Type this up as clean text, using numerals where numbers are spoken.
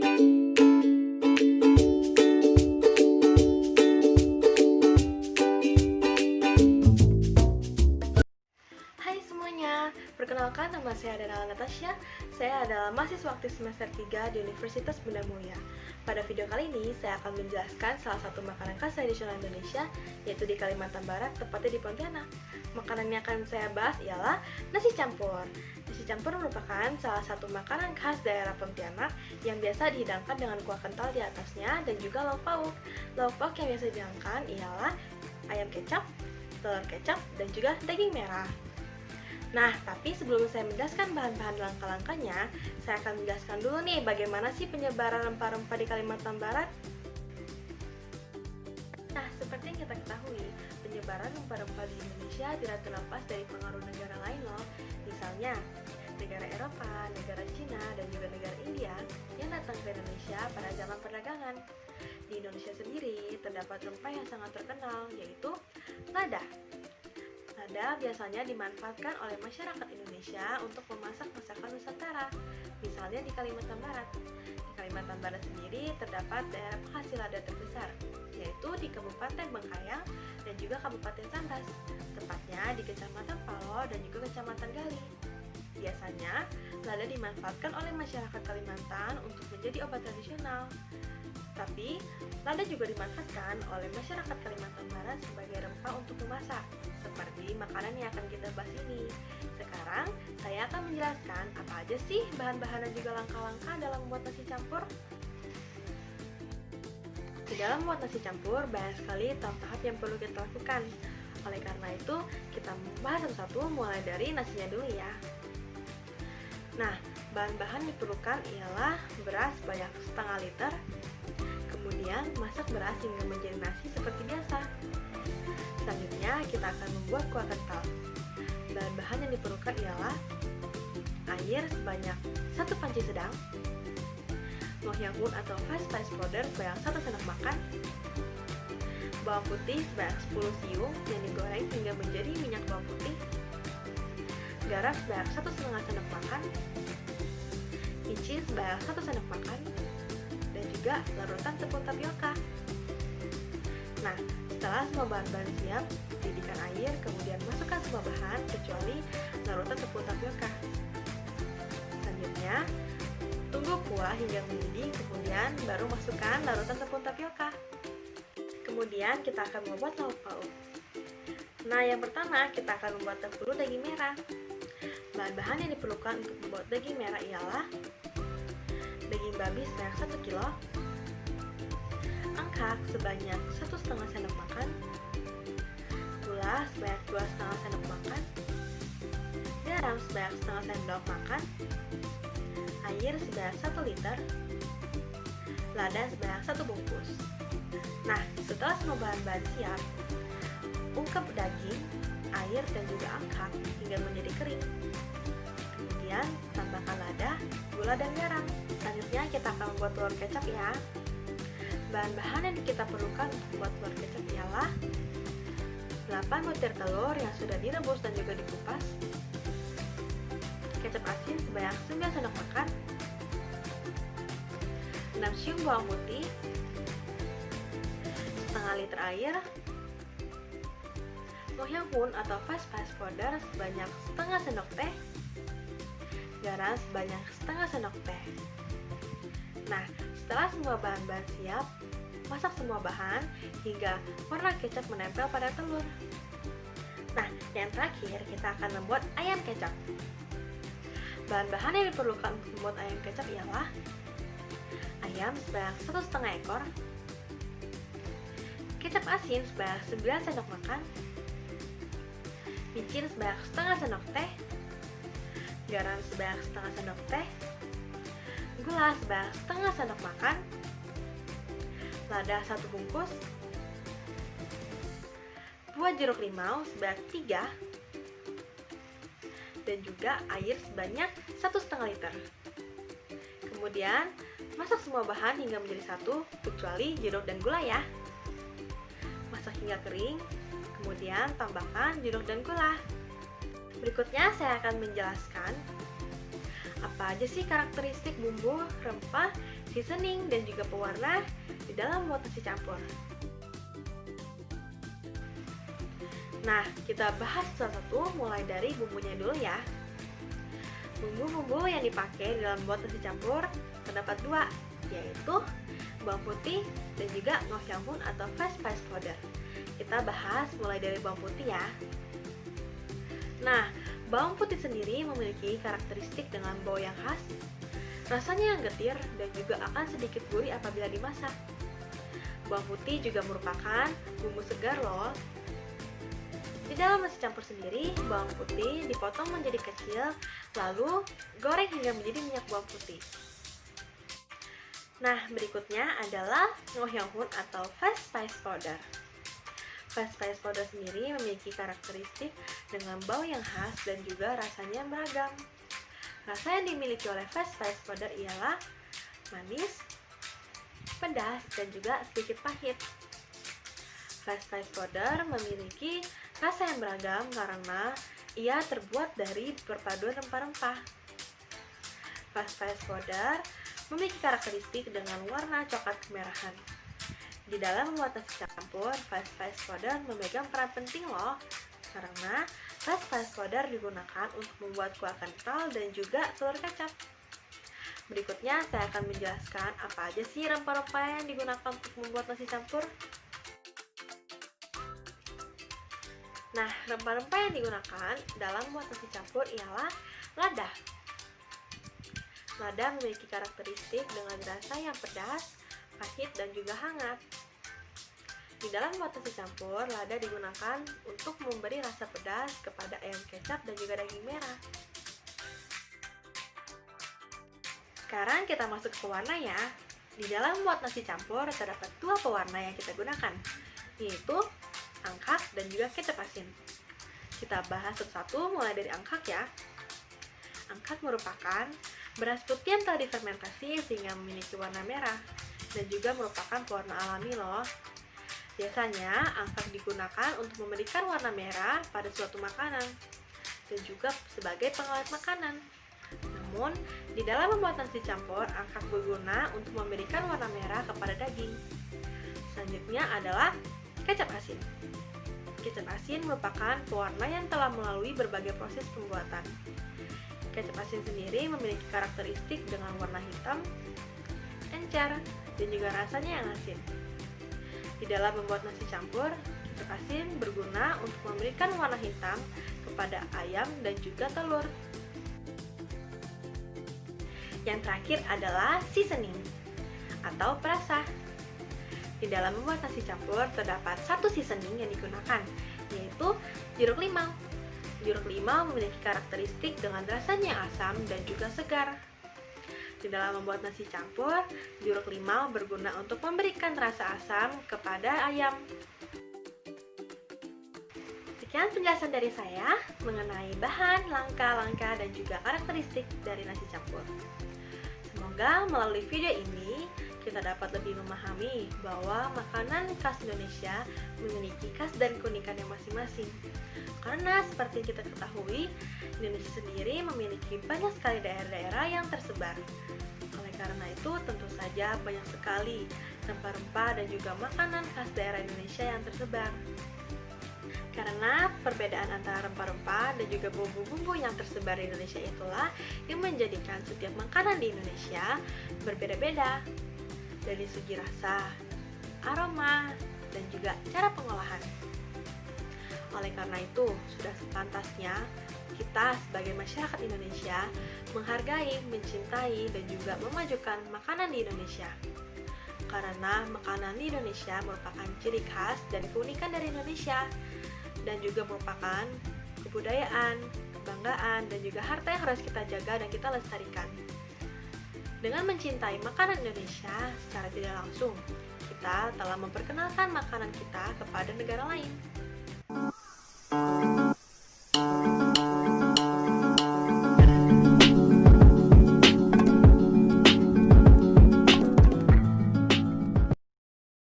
Hai semuanya, perkenalkan nama saya adalah Natasha. Saya adalah mahasiswa aktif semester 3 di Universitas Bunda Mulia. Pada video kali ini, saya akan menjelaskan salah satu makanan khas tradisional Indonesia, yaitu di Kalimantan Barat, tepatnya di Pontianak. Makanan yang akan saya bahas ialah nasi campur. Nasi campur merupakan salah satu makanan khas daerah Pontianak yang biasa dihidangkan dengan kuah kental di atasnya dan juga lauk pauk. Lauk pauk yang biasa dihidangkan ialah ayam kecap, telur kecap, dan juga daging merah. Nah, tapi sebelum saya menjelaskan bahan-bahan langka-langkanya, saya akan menjelaskan dulu nih bagaimana sih penyebaran rempah-rempah di Kalimantan Barat. Nah, seperti yang kita ketahui, penyebaran rempah-rempah di Indonesia tidak terlepas dari pengaruh negara lain loh. Misalnya, negara Eropa, negara Cina, dan juga negara India yang datang ke Indonesia pada zaman perdagangan. Di Indonesia sendiri, terdapat rempah yang sangat terkenal, yaitu lada. Lada biasanya dimanfaatkan oleh masyarakat Indonesia untuk memasak masakan Nusantara, misalnya di Kalimantan Barat. Di Kalimantan Barat sendiri terdapat daerah penghasil lada terbesar, yaitu di Kabupaten Bengkayang dan juga Kabupaten Sambas, tepatnya di Kecamatan Palo dan juga Kecamatan Gali. Biasanya, lada dimanfaatkan oleh masyarakat Kalimantan untuk menjadi obat tradisional. Tapi, lada juga dimanfaatkan oleh masyarakat Kalimantan Barat sebagai rempah untuk memasak, seperti makanan yang akan kita bahas ini. Sekarang, saya akan menjelaskan apa aja sih bahan-bahan dan juga langkah-langkah dalam membuat nasi campur. Di dalam membuat nasi campur, banyak sekali tahap-tahap yang perlu kita lakukan. Oleh karena itu, kita membahas satu-satu mulai dari nasinya dulu ya. Nah, bahan-bahan diperlukan ialah beras sebanyak setengah liter. Kemudian, masak beras hingga menjadi nasi seperti biasa. Selanjutnya, kita akan membuat kuah kental. Bahan-bahan yang diperlukan ialah air sebanyak 1 panci sedang, mohyahun atau fresh spice powder sebanyak 1 sendok makan, bawang putih sebanyak 10 siung yang digoreng hingga menjadi minyak bawang putih, garam sebanyak 1,5 sendok makan, micin sebanyak 1 sendok makan, dan juga larutan tepung tapioka. Nah, setelah semua bahan-bahan siap, didihkan air, kemudian masukkan semua bahan kecuali larutan tepung tapioka. Selanjutnya, tunggu kuah hingga mendidih, kemudian baru masukkan larutan tepung tapioka. Kemudian kita akan membuat lauk pauk. Nah, yang pertama kita akan membuat dahulu daging merah. Bahan-bahan yang diperlukan untuk membuat daging merah ialah daging babi sebanyak 1 kilo, angkat sebanyak 1,5 sendok makan, gula sebanyak 2,5 sendok makan, garam sebanyak setengah sendok makan, air sebanyak 1 liter, lada sebanyak 1 bungkus. Nah, setelah semua bahan-bahan siap, ungkep daging, air, dan juga angkat hingga menjadi kering. Kemudian, tambahkan lada, gula, dan garam. Selanjutnya, kita akan membuat telur kecap ya. Bahan-bahan yang kita perlukan untuk membuat telur kecap ialah 8 butir telur yang sudah direbus dan juga dikupas, kecap asin sebanyak 9 sendok makan, 6 siung bawang putih, setengah liter air, mohyahun atau fresh spice powder sebanyak setengah sendok teh, garam sebanyak setengah sendok teh. Nah, setelah semua bahan-bahan siap, masak semua bahan hingga warna kecap menempel pada telur. Nah, yang terakhir kita akan membuat ayam kecap. Bahan-bahan yang diperlukan untuk membuat ayam kecap ialah ayam sebanyak 1,5 ekor, kecap asin sebanyak 9 sendok makan, micin sebanyak setengah sendok teh, garam sebanyak setengah sendok teh, gula sebanyak setengah sendok makan, lada 1 bungkus, buah jeruk limau sebanyak 3, dan juga air sebanyak 1,5 liter. Kemudian, masak semua bahan hingga menjadi satu, kecuali jeruk dan gula ya. Masak hingga kering, kemudian tambahkan jeruk dan gula. Berikutnya saya akan menjelaskan apa aja sih karakteristik bumbu rempah seasoning, dan juga pewarna di dalam membuat nasi campur. Nah, kita bahas satu-satu mulai dari bumbunya dulu ya. Bumbu-bumbu yang dipakai dalam membuat nasi campur terdapat dua, yaitu bawang putih dan juga ngoh hiang hun atau fresh spice powder. Kita bahas mulai dari bawang putih ya. Nah, bawang putih sendiri memiliki karakteristik dengan bau yang khas, rasanya yang getir, dan juga akan sedikit gurih apabila dimasak. Bawang putih juga merupakan bumbu segar loh. Di dalam nasi campur sendiri, bawang putih dipotong menjadi kecil, lalu goreng hingga menjadi minyak bawang putih. Nah, berikutnya adalah ngoh hiang hun atau fresh spice powder. Fresh spice powder sendiri memiliki karakteristik dengan bau yang khas dan juga rasanya beragam. Rasa yang dimiliki oleh fresh spice powder ialah manis, pedas, dan juga sedikit pahit. Fresh spice powder memiliki rasa yang beragam karena ia terbuat dari perpaduan rempah-rempah. Fresh spice powder memiliki karakteristik dengan warna coklat kemerahan. Di dalam membuat nasi campur, fresh spice powder memegang peran penting loh, karena fresh spice powder digunakan untuk membuat kuah kental dan juga telur kecap. Berikutnya saya akan menjelaskan apa aja sih rempah-rempah yang digunakan untuk membuat nasi campur. Nah, rempah-rempah yang digunakan dalam membuat nasi campur ialah lada. Lada memiliki karakteristik dengan rasa yang pedas, pahit, dan juga hangat. Di dalam membuat nasi campur, lada digunakan untuk memberi rasa pedas kepada ayam kecap dan juga daging merah. Sekarang kita masuk ke pewarna ya. Di dalam membuat nasi campur terdapat dua pewarna yang kita gunakan, yaitu angkat dan juga kecap asin. Kita bahas satu-satu mulai dari angkat ya. Angkat merupakan beras putih yang telah difermentasi sehingga memiliki warna merah dan juga merupakan pewarna alami loh. Biasanya angkat digunakan untuk memberikan warna merah pada suatu makanan dan juga sebagai pengawet makanan. Namun, di dalam membuat nasi campur, angkat berguna untuk memberikan warna merah kepada daging. Selanjutnya adalah kecap asin. Kecap asin merupakan pewarna yang telah melalui berbagai proses pembuatan. Kecap asin sendiri memiliki karakteristik dengan warna hitam, encer, dan juga rasanya yang asin. Di dalam membuat nasi campur, kecap asin berguna untuk memberikan warna hitam kepada ayam dan juga telur. Yang terakhir adalah seasoning atau perasa. Di dalam membuat nasi campur terdapat satu seasoning yang digunakan, yaitu jeruk limau. Jeruk limau memiliki karakteristik dengan rasanya yang asam dan juga segar. Di dalam membuat nasi campur, jeruk limau berguna untuk memberikan rasa asam kepada ayam. Sekian penjelasan dari saya mengenai bahan, langkah-langkah, dan juga karakteristik dari nasi campur. Semoga melalui video ini kita dapat lebih memahami bahwa makanan khas Indonesia memiliki khas dan keunikannya masing-masing. Karena seperti kita ketahui, Indonesia sendiri memiliki banyak sekali daerah-daerah yang tersebar. Oleh karena itu, tentu saja banyak sekali rempah-rempah dan juga makanan khas daerah Indonesia yang tersebar. Karena perbedaan antara rempah-rempah dan juga bumbu-bumbu yang tersebar di Indonesia itulah yang menjadikan setiap makanan di Indonesia berbeda-beda dari segi rasa, aroma, dan juga cara pengolahan. Oleh karena itu, sudah sepantasnya kita sebagai masyarakat Indonesia menghargai, mencintai, dan juga memajukan makanan di Indonesia. Karena makanan di Indonesia merupakan ciri khas dan keunikan dari Indonesia, dan juga merupakan kebudayaan, kebanggaan, dan juga harta yang harus kita jaga dan kita lestarikan. Dengan mencintai makanan Indonesia secara tidak langsung, kita telah memperkenalkan makanan kita kepada negara lain.